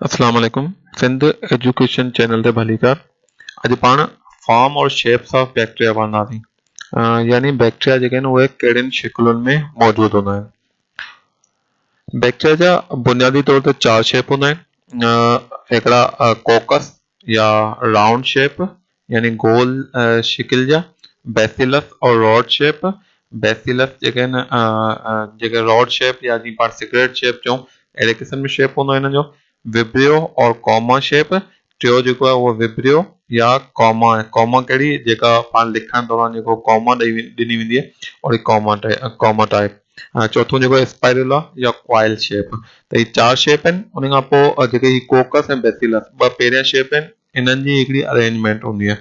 अस्सलाम वालेकुम। Sindh education channel ते भली कर। अॼु पाण फॉर्म और शेप्स ऑफ बैक्टीरिया पढ़ंदासीं। यानी बैक्टीरिया जेके आहिनि उहे कहिड़ियुनि शिकिलुनि में मौजूदु हूंदा आहिनि। बैक्टीरिया जा बुनियादी तौर ते चार शेप हूंदा आहिनि। हिकिड़ा कोकस या राउंड शेप यानी गोल शिकिल जा, बेसिलस और रॉड शेप। बेसिलस जेके आहिनि जेके रॉड शेप या जीअं पाण सिगरेट शेप चऊं अहिड़े क़िस्म जो शेप हूंदो आहे हिन जो। विब्रियो और कॉमा शेप। टियों जेको आहे उहो विब्रियो या कॉमा आहे। कॉमा कहिड़ी जेका पाण लिखण दौरान जेको कॉमा ॾिनी वेंदी आहे और कॉमा टाइप। चौथों जेको स्पाइरुला या क्वाइल शेप। त ही चार शेप आहिनि। उन खां पोइ जेके ही कोकस ऐं बेसिलस ॿ पहिरियां शेप आहिनि। इन्हनि जी हिकिड़ी अरेंजमेंट हूंदी आहे।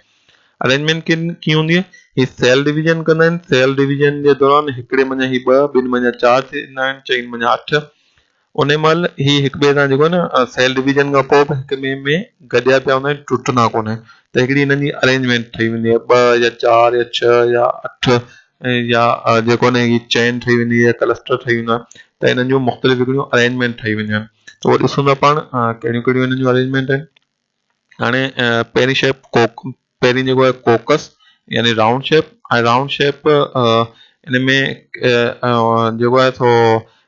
अरेंजमेंट कीअं हूंदी आहे? ही सेल डिवीजन कंदा आहिनि। सेल डिवीजन जे दौरान हिकिड़े मंझां ही ॿ, ॿिनि मंझां चार थींदा आहिनि, चइनि मंझां अठ। उन महिल ही हिक ॿिए सां जेको आहे न सेल डिवीजन खां पोइ हिक ॿिए में गॾिया पिया हूंदा आहिनि, टुटंदा कोन्हे। त हिकिड़ी हिननि जी अरेंजमेंट ठही वेंदी आहे, ॿ या चार या छह या अठ या जेको आहे न ही चेन ठही वेंदी आहे, क्लस्टर ठही वेंदो आहे। त हिननि जूं मुख़्तलिफ़ हिकिड़ियूं अरेंजमेंट ठही वेंदियूं आहिनि। त उहो ॾिसूं था पाण कहिड़ियूं कहिड़ियूं हिननि जूं अरेंजमेंट आहिनि। हाणे पहिरीं शेप पहिरीं जेको आहे कोकस यानी राउंड शेप। ऐं राउंड शेप इन में जेको आहे थो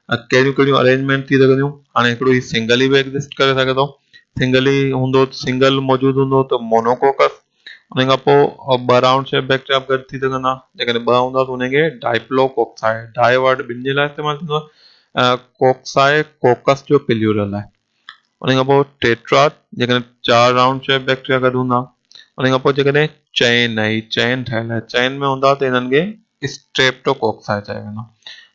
कहिड़ियूं कहिड़ियूं अरेंजमेंट थी सघंदियूं। हाणे हिकिड़ो ही सिंगल ई बि एग्ज़िस्ट करे सघे थो। सिंगल ई हूंदो, सिंगल मौजूदु हूंदो त मोनोकोकस। उन खां पोइ ॿ राउंड शेप बैक्टीरिया बि गॾु थी सघंदा। जेकॾहिं ॿ हूंदा त उनखे डाइप्लोकोक्साई, डाइ वर्ड ॿिनि जे लाइ इस्तेमालु थींदो आहे। कोक्साई कोकस जो प्लूरल आहे। उन खां पोइ टेट्राड जेकॾहिं चार राउंड शेप बैक्टीरिया गॾु हूंदा। उन खां पोइ जेकॾहिं चेन आहे, चेन ठहियल आहे, चेन में हूंदा त हिननि खे स्ट्रेप्टोकोक्साई चयो वेंदो।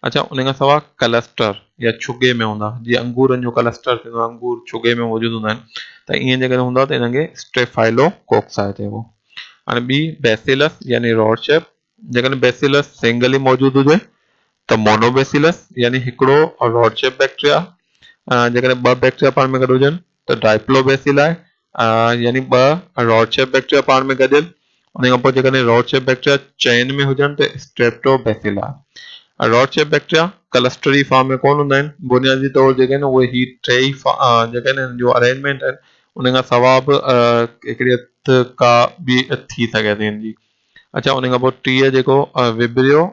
अच्छा, उन खां सवाइ क्लस्टर या छुगे में हूंदा, जीअं अंगूरनि जो क्लस्टर थींदो आहे, अंगूर छुगे में मौजूदु हूंदा आहिनि। त ईअं जेकॾहिं हूंदा त हिननि खे स्टेफाइलोकोक्साई चइबो। हाणे ॿी बेसिलस यानी रॉड शेप। जेकॾहिं बेसिलस सिंगल ई मौजूदु हुजे त मोनोबेसिलस यानी हिकिड़ो रॉड शेप बैक्टीरिया। जेकॾहिं ॿ बैक्टीरिया पाण में गॾु हुजनि त डाइप्लोबेसिलाई यानी ॿ रॉड शेप बैक्टीरिया पाण में गॾियल। उन खां पोइ जेकॾहिं रॉड शेप बैक्टीरिया चेन में हुजनि त स्ट्रेप्टोबेसिलाई। रॉड शेप बैक्टीरिया क्लस्टरी फॉर्म में कोन हूंदा आहिनि। बुनियादी तौर जेके आहिनि उहे ही टे ई जेके आहिनि जो अरेंजमेंट आहिनि उन खां सवाइ बि हिकिड़ी हथ का बि थी सघे थी हिन जी। अच्छा, उन खां पोइ टीह जेको विब्रियो।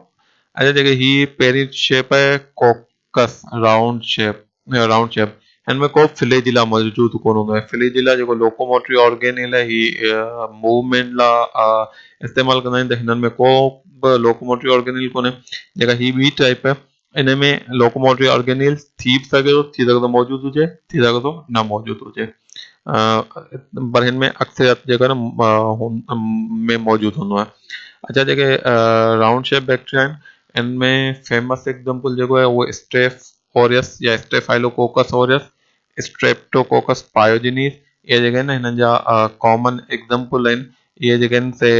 अच्छा, जेके ही पहिरीं शेप आहे कोकस राउंड शेप। हिन में को फ्लैजिला मौजूदु कोन हूंदो आहे। फ्लैजिला जेको लोकोमोटरी ऑर्गेनिल आहे, ही मूवमेंट लाइ इस्तेमालु कंदा आहिनि। त हिननि में को बि लोकोमोटरी ऑर्गेनिल कोन्हे। जेका ही ॿी टाइप आहे इन में लोकोमोटरी ऑर्गेनिल थी सघे थो मौजूदु हुजे, थी सघे थो न मौजूदु हुजे। पर हिन में अक्सरियत जेका आहे न में मौजूदु हूंदो आहे। अच्छा, जेके राउंड शेप बैक्टीरिया आहिनि इनमें फेमस एग्जांपल जेको आहे उहो स्ट्रेफ ओरियस या स्टेफाइलोकोकस ओरियस, स्ट्रेप्टोकोकस पायोजिनीस। इहे जेके आहिनि हिननि जा कॉमन एग्जांपल आहिनि। इहे जेके आहिनि से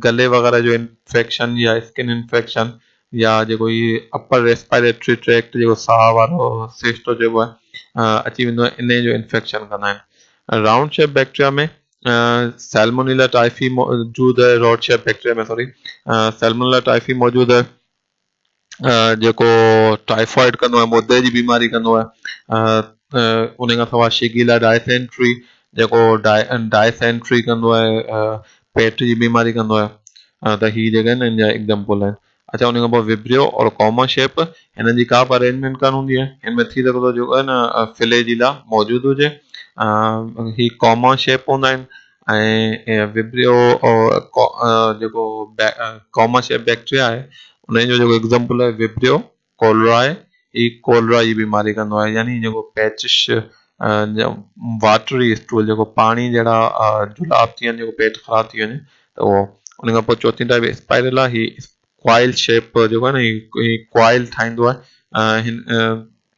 गले वग़ैरह जो इंफेक्शन या स्किन इंफेक्शन या जेको ही अपर रेस्पायरेटरी ट्रैक्ट जेको साह वारो सिस्टम चइबो आहे अची वेंदो आहे, इन जो इंफेक्शन कंदा आहिनि। राउंड शेप बैक्टीरिया में सैल्मोनेला टाइफी मौजूदु है। रॉड शेप बैक्टीरिया में सॉरी सैल्मोनेला टाइफी मौजूदु है, जेको टाइफॉइड कंदो आहे, मुदे जी बीमारी कंदो आहे। उन खां सवाइ शिगीला डायसेंट्री जेको डायसेंट्री कंदो आहे, पेट जी बीमारी कंदो आहे। त ही जेके आहिनि हिन जा एग्जांपल आहिनि। अच्छा, उन खां पोइ विब्रियो और कॉमा शेप। हिननि जी का बि अरेंजमेंट कान हूंदी आहे। हिन में थी सघे थो जेको आहे न फ्लैजिला मौजूदु हुजे। ही कॉमा शेप हूंदा आहिनि। ऐं विब्रियो और जेको कॉमा शेप बैक्टीरिया आहे उन जो जेको एग्जांपल आहे विब्रियो कोलराई। ही कोलरा जी बीमारी कंदो आहे, यानी जेको पैचिश वाटरी स्टूल जेको पाणी जहिड़ा जुलाब थी वञे, जेको पेट ख़राब थी वञे त उहो। उन खां पोइ चौथीं टाइप स्पाइरुला। ही क्वाइल शेप जेको आहे न ही क्वाइल ठाहींदो आहे।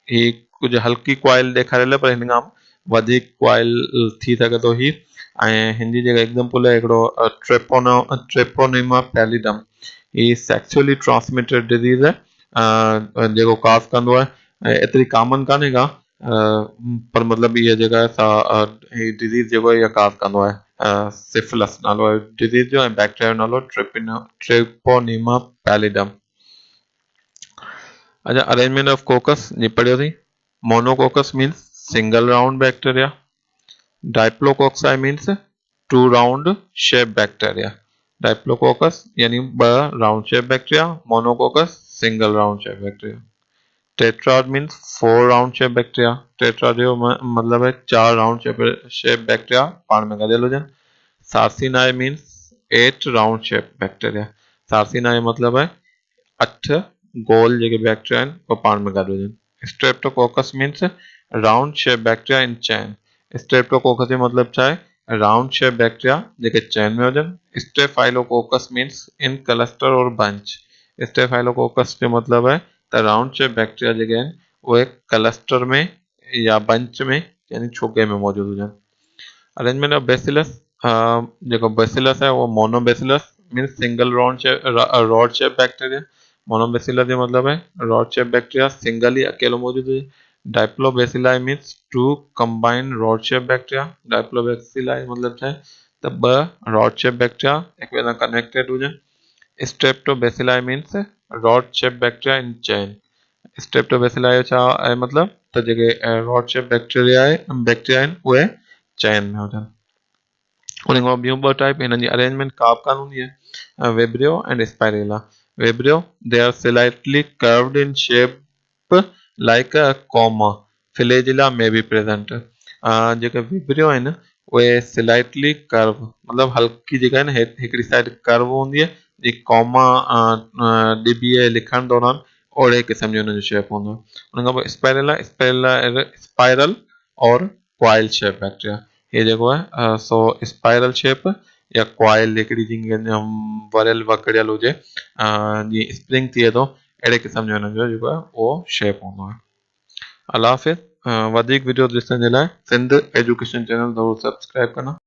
ही कुझु हल्की क्वाइल ॾेखारियल आहे पर हिन खां वधीक क्वाइल थी सघे थो ही। ऐं हिन जी जेका एग्जांपल आहे हिकिड़ो ट्रेपोनेमा पैलिडम। ही सेक्सुअली ट्रांसमिटेड डिज़ीज़ आहे जेको काज़ कंदो आहे। एतिरी कॉमन कान्हे का, पर मतिलबु इहा जेका आहे ही डिज़ीज़ जेको आहे इहा काज़ कंदो आहे। सिफिलिस नालो आहे डिज़ीज़ जो ऐं बैक्टीरिया जो नालो ट्रेपोनेमा पैलिडम। अच्छा, अरेंजमेंट ऑफ कोकस जी पढ़ियोसीं। Monococcus means single round bacteria. Diplococci means 2 round shape bacteria. Diplococcus यानी ब round shape bacteria, monococcus single round shape bacteria. Tetrad means 4 round shape bacteria. Tetrad जो मतलब है 4 राउंड शेप बैक्टीरिया पाण में गदेलो जन। सार्सिनाई मीन्स 8 राउंड शेप बैक्टीरिया। सार्सिनाई मतलब है 8 गोल जेके बैक्टीरिया आहिनि उहे पाण में गॾु हुजनि। Streptococcus means round shape bacteria in chain. Streptococcus जो मतलब छा आहे? राउंड शेप बैक्टीरिया जेके चैन में हुजनि। स्टेफाइलोकोकस मीन्स इन क्लस्टर और बंच। स्टेफाइलोकोकस जो मतलब है त राउंड शेप बैक्टीरिया जेके आहिनि उहे क्लस्टर में या बंच में यानी छुगे में मौजूद हुजनि। अरेंजमेंट ऑफ बेसिलस, जेको बेसिलस है वो monobacillus means single rod shape bacteria. Monobacillus जो मतलब है रॉड शेप बैक्टीरिया सिंगल ही अकेलो मौजूद है। Diplobacilli means 2 combined rod shape bacteria. Diplobacilli मतलब छा है त 2 रॉड शेप बैक्टीरिया एक ॿिए सां कनेक्टेड हुजनि। Streptobacilli means rod shape bacteria in chain. स्ट्रेप्टोबेसिलाई जो छा आहे मतलब त जेके रॉड शेप बैक्टीरिया आहिनि उहे चैन में हुजनि। उन खां ॿियूं ॿ टाइप हिननि जी अरेंजमेंट का बि कान हूंदी आहे। Vibrio and spirilla. Vibrio they are slightly curved in shape like a comma. Flagella में बी प्रेजेंट। जेके वेब्रियो आहिनि उहे स्लाइटली कर्व मतलब हल्की जेका आहे न हिकिड़ी साइड कर्व हूंदी आहे जी कॉमा ॾिबी लिखण दौरान ओड़े क़िस्म जो हुनजो शेप हूंदो आहे। उन खां पोइ स्पाइरेला, स्पाइरल और क्वाइल शेप बैक्टीरिया। ये जेको आहे सो स्पाइरल शेप या क्वाइल हिकिड़ी जीअं वरियल वकड़ियल हुजे जीअं स्प्रिंग थिए थो अहिड़े क़िस्म जो हिनजो जेको आहे उहो शेप हूंदो आहे। अल्लाह हाफ़िज़। वधीक वीडियो ॾिसण जे लाइ सिंध एजुकेशन चैनल ज़रूरु सब्सक्राइब करना।